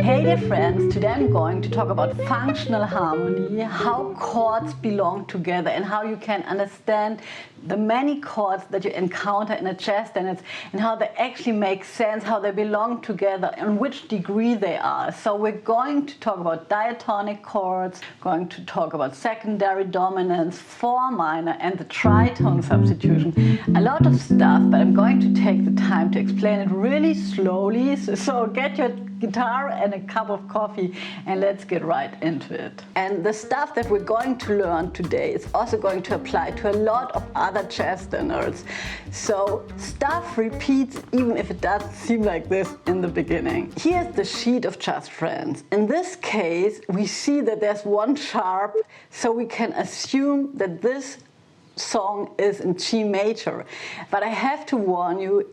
Hey dear friends, today I'm going to talk about functional harmony, how chords belong together and how you can understand the many chords that you encounter in a jazz standard and how they actually make sense, how they belong together and which degree they are. So we're going to talk about diatonic chords, going to talk about secondary dominance, 4 minor and the tritone substitution. A lot of stuff, but I'm going to take the time to explain it really slowly. So get your guitar and a cup of coffee and let's get right into it. And the stuff that we're going to learn today is also going to apply to a lot of other jazz standards. So stuff repeats even if it doesn't seem like this in the beginning. Here's the sheet of Just Friends. In this case, we see that there's one sharp, so we can assume that this song is in G major. But I have to warn you,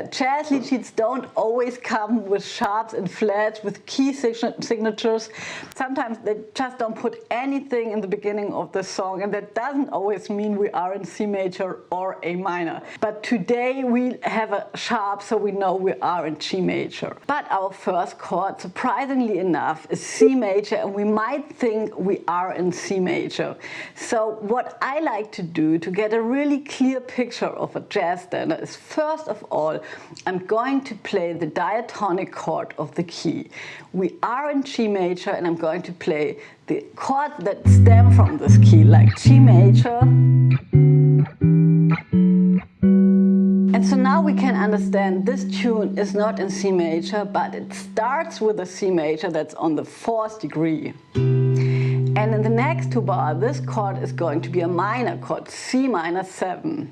jazz lead sheets don't always come with sharps and flats, with key signatures. Sometimes they just don't put anything in the beginning of the song, and that doesn't always mean we are in C major or A minor. But today we have a sharp, so we know we are in G major. But our first chord, surprisingly enough, is C major, and we might think we are in C major. So what I like to do to get a really clear picture of a jazz standard is, first of all, I'm going to play the diatonic chord of the key. We are in G major and I'm going to play the chords that stem from this key, like G major. And so now we can understand this tune is not in C major, but it starts with a C major that's on the 4th degree. And in the next 2 bars, this chord is going to be a minor chord, C minor 7.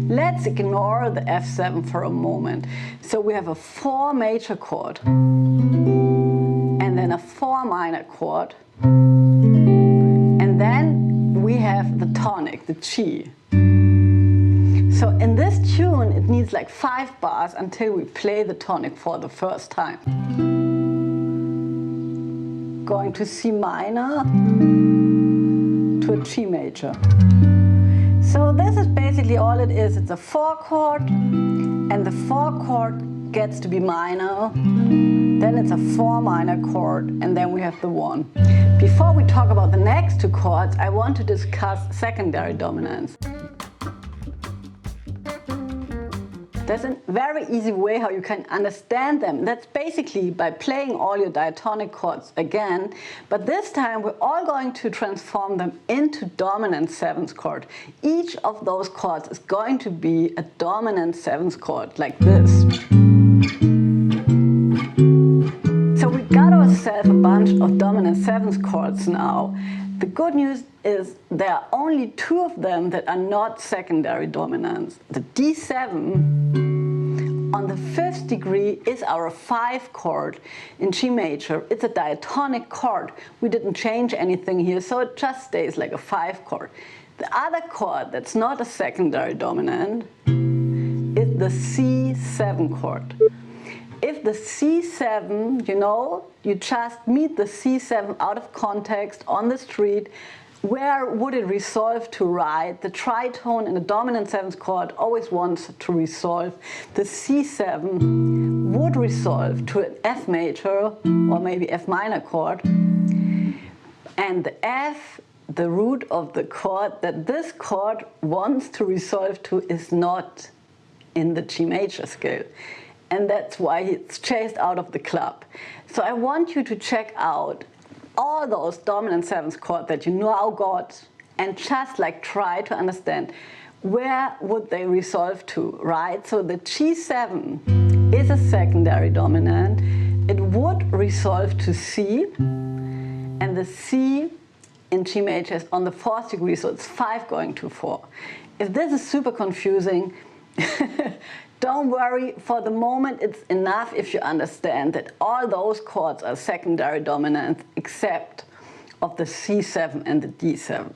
Let's ignore the F7 for a moment. So we have a 4 major chord, and then a 4 minor chord, and then we have the tonic, the G. So in this tune, it needs like 5 bars until we play the tonic for the first time. Going to C minor to a G major. So this is basically all it is. It's a 4 chord, and the 4 chord gets to be minor, then it's a 4 minor chord, and then we have the 1. Before we talk about the next 2 chords, I want to discuss secondary dominance. There's a very easy way how you can understand them. That's basically by playing all your diatonic chords again, but this time we're all going to transform them into dominant 7th chord. Each of those chords is going to be a dominant 7th chord, like this. So we got ourselves a bunch of dominant 7th chords now. The good news is there are only 2 of them that are not secondary dominants. The D7 on the 5th degree is our 5 chord in G major. It's a diatonic chord. We didn't change anything here, so it just stays like a 5 chord. The other chord that's not a secondary dominant is the C7 chord. If the C7, you just meet the C7 out of context on the street, where would it resolve to, right? The tritone in the dominant 7th chord always wants to resolve. The C7 would resolve to an F major or maybe F minor chord. And the F, the root of the chord that this chord wants to resolve to, is not in the G major scale. And that's why it's chased out of the club. So I want you to check out all those dominant 7th chords that you now got and just like try to understand where would they resolve to, right? So the G7 is a secondary dominant. It would resolve to C, and the C in G major is on the 4th degree, so it's 5 going to 4. If this is super confusing, don't worry, for the moment it's enough if you understand that all those chords are secondary dominant except of the C7 and the D7.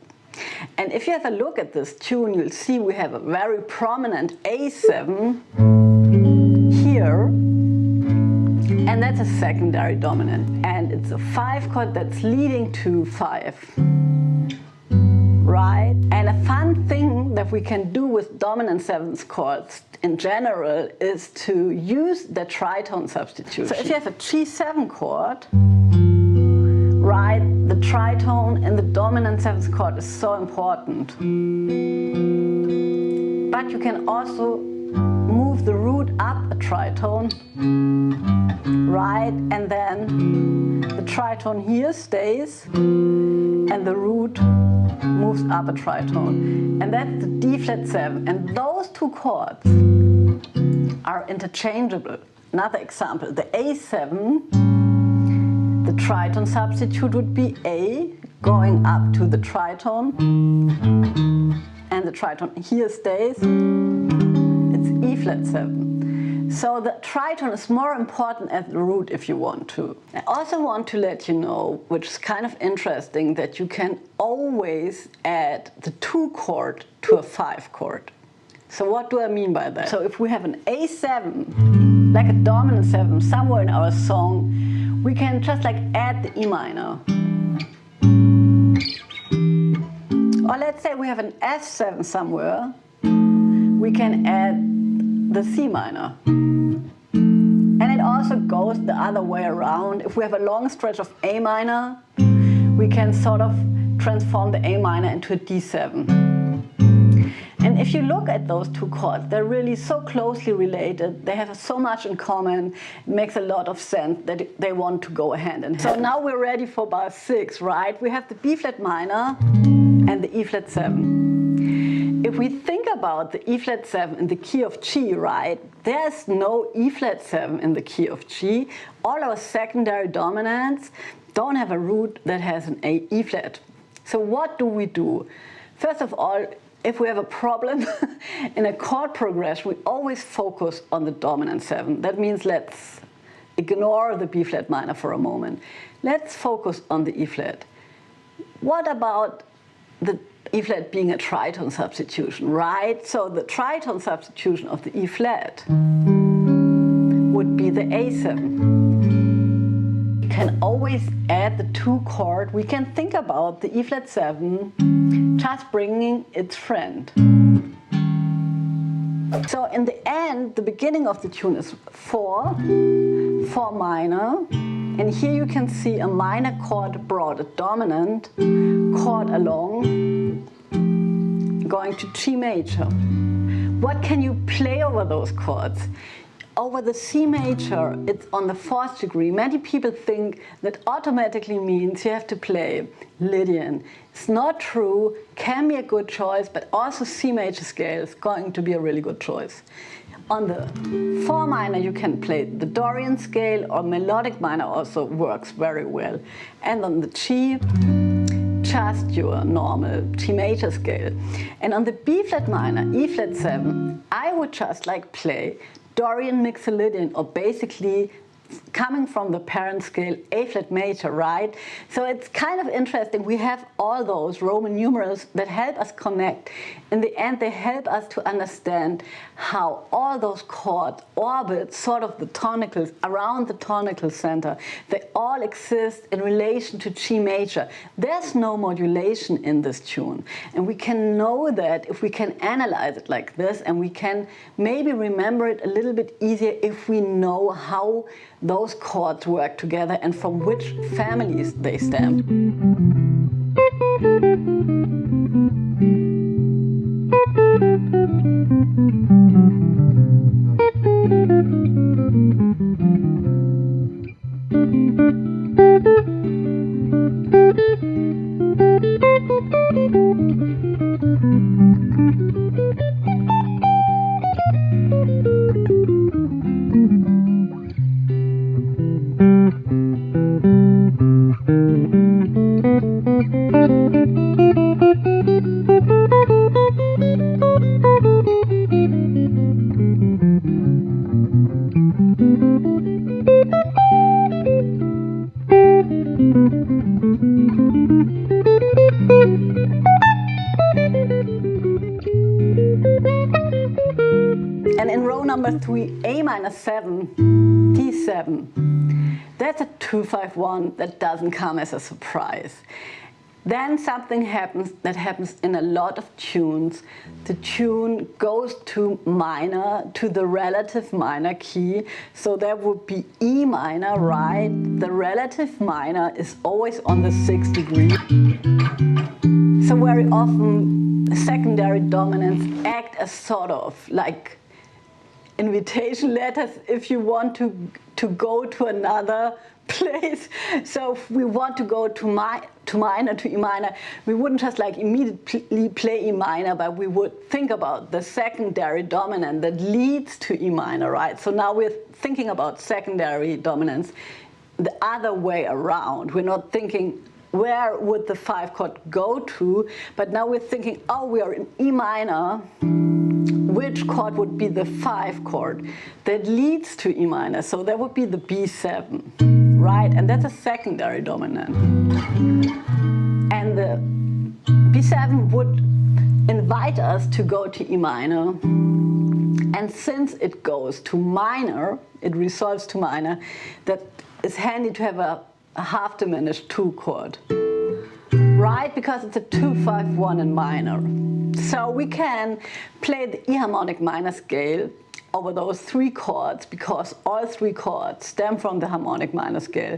And if you have a look at this tune, you'll see we have a very prominent A7 here, and that's a secondary dominant. And it's a 5 chord that's leading to 5. Right? And a fun thing that we can do with dominant seventh chords in general is to use the tritone substitution. So if you have a G7 chord, right, the tritone in the dominant seventh chord is so important. But you can also move the root up a tritone, right, and then the tritone here stays and the root moves up a tritone, and that's the D flat 7, and those two chords are interchangeable. Another example, the A7, the tritone substitute would be A going up to the tritone, and the tritone here stays, it's E flat 7. So the tritone is more important as the root if you want to. I also want to let you know, which is kind of interesting, that you can always add the 2 chord to a 5 chord. So what do I mean by that? So if we have an A7, like a dominant 7 somewhere in our song, we can just like add the E minor. Or let's say we have an F7 somewhere, we can add the C minor. And it also goes the other way around. If we have a long stretch of A minor, we can sort of transform the A minor into a D7. And if you look at those 2 chords, they're really so closely related, they have so much in common, it makes a lot of sense that they want to go hand in hand. So now we're ready for bar 6, right? We have the B flat minor and the E flat 7. If we think about the E flat 7 in the key of G, right, there's no E flat 7 in the key of G. All our secondary dominants don't have a root that has an E flat. So what do? First of all, if we have a problem in a chord progression, we always focus on the dominant 7. That means let's ignore the B flat minor for a moment. Let's focus on the E flat. What about the E flat being a tritone substitution, right? So the tritone substitution of the E flat would be the A7. We can always add the 2 chord. We can think about the E flat 7 just bringing its friend. So in the end, the beginning of the tune is 4, 4 minor, and here you can see a minor chord brought a dominant chord along, going to G major. What can you play over those chords? Over the C major, it's on the 4th degree. Many people think that automatically means you have to play Lydian. It's not true, can be a good choice, but also C major scale is going to be a really good choice. On the 4 minor you can play the Dorian scale, or melodic minor also works very well. And on the G, just your normal G major scale. And on the B flat minor, E flat 7, I would just like play Dorian Mixolydian, or basically coming from the parent scale A flat major, right? So it's kind of interesting. We have all those Roman numerals that help us connect. In the end, they help us to understand how all those chords orbit sort of the tonicals around the tonical center. They all exist in relation to G major. There's no modulation in this tune. And we can know that if we can analyze it like this, and we can maybe remember it a little bit easier if we know how those chords work together and from which families they stem. And in row number 3, A minor 7, D7, that's a 2-5-1 that doesn't come as a surprise. Then something happens that happens in a lot of tunes. The tune goes to minor, to the relative minor key. So there would be E minor, right? The relative minor is always on the 6th degree. So very often secondary dominants act as sort of like invitation letters if you want to go to another place. So if we want to go to minor, to E minor, we wouldn't just like immediately play E minor, but we would think about the secondary dominant that leads to E minor, right? So now we're thinking about secondary dominants the other way around. We're not thinking where would the 5 chord go to, but now we're thinking, oh, we are in E minor. Which chord would be the 5 chord that leads to E minor? So that would be the B7, right? And that's a secondary dominant. And the B7 would invite us to go to E minor. And since it goes to minor, it resolves to minor, that is handy to have a half diminished 2 chord, right? Because it's a 2-5-1 in minor. So we can play the E harmonic minor scale over those 3 chords because all 3 chords stem from the harmonic minor scale.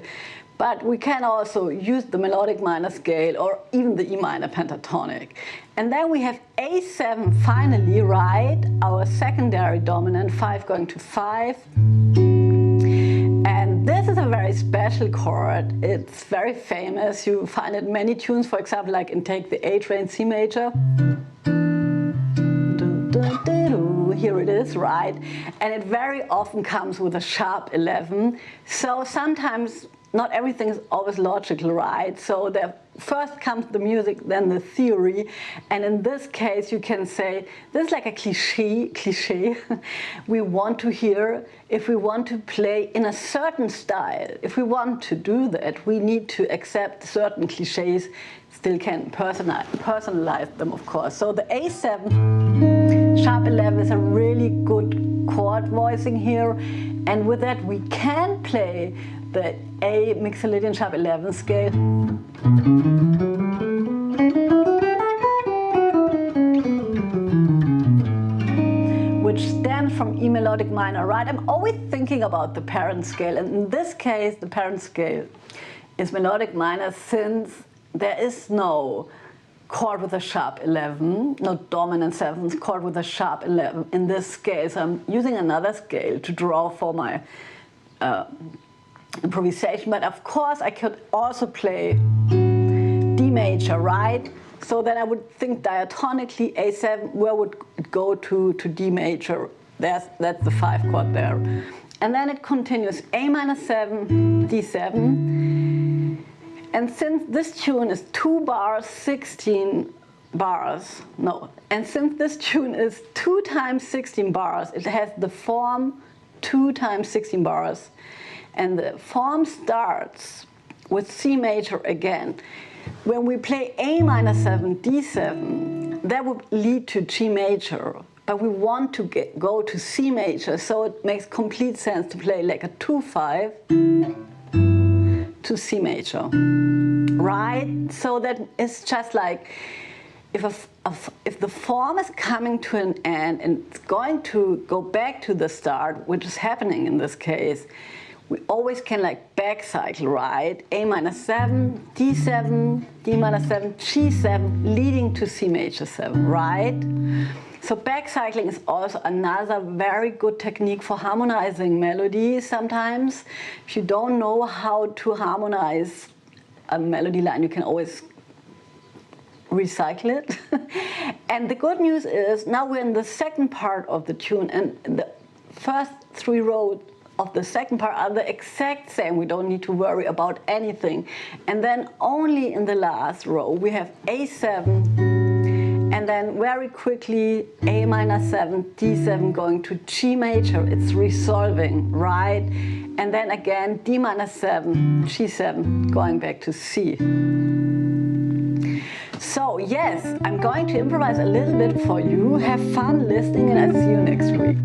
But we can also use the melodic minor scale or even the E minor pentatonic. And then we have A7 finally, right? Our secondary dominant, 5 going to 5. And this is a very special chord. It's very famous. You find it in many tunes, for example, like in Take the A Train C major. Here it is, right? And it very often comes with a sharp 11. So sometimes not everything is always logical, right? So there first comes the music, then the theory. And in this case, you can say, this is like a cliche we want to hear if we want to play in a certain style. If we want to do that, we need to accept certain cliches, still can personalize them, of course. So the A7 sharp 11 is a really good chord voicing here. And with that, we can play the A Mixolydian sharp 11 scale. Which stems from E melodic minor, right? I'm always thinking about the parent scale, and in this case, the parent scale is melodic minor since there is no chord with a sharp 11, no dominant 7th chord with a sharp 11 in this scale. So I'm using another scale to draw for my improvisation, but of course I could also play D major, right? So then I would think diatonically A7, where would it go to D major? That's the 5 chord there. And then it continues A minor 7, D7. And since this tune is 2 bars, 16 bars, no, and since this tune is 2 times 16 bars, it has the form 2 times 16 bars. And the form starts with C major again. When we play A minor 7, D7, that would lead to G major. But we want to go to C major, so it makes complete sense to play like a 2-5 to C major, right? So that is just like if the form is coming to an end and it's going to go back to the start, which is happening in this case, we always can like back cycle, right? A minor 7, D7, D minor 7, G7, leading to C major 7, right? So back cycling is also another very good technique for harmonizing melodies sometimes. If you don't know how to harmonize a melody line, you can always recycle it. And the good news is now we're in the second part of the tune, and the first 3 rows of the second part are the exact same. We don't need to worry about anything. And then only in the last row we have A7, and then very quickly A minor 7, D7 going to G major. It's resolving, right? And then again D minor 7, G7 going back to C. So yes, I'm going to improvise a little bit for you. Have fun listening, and I'll see you next week.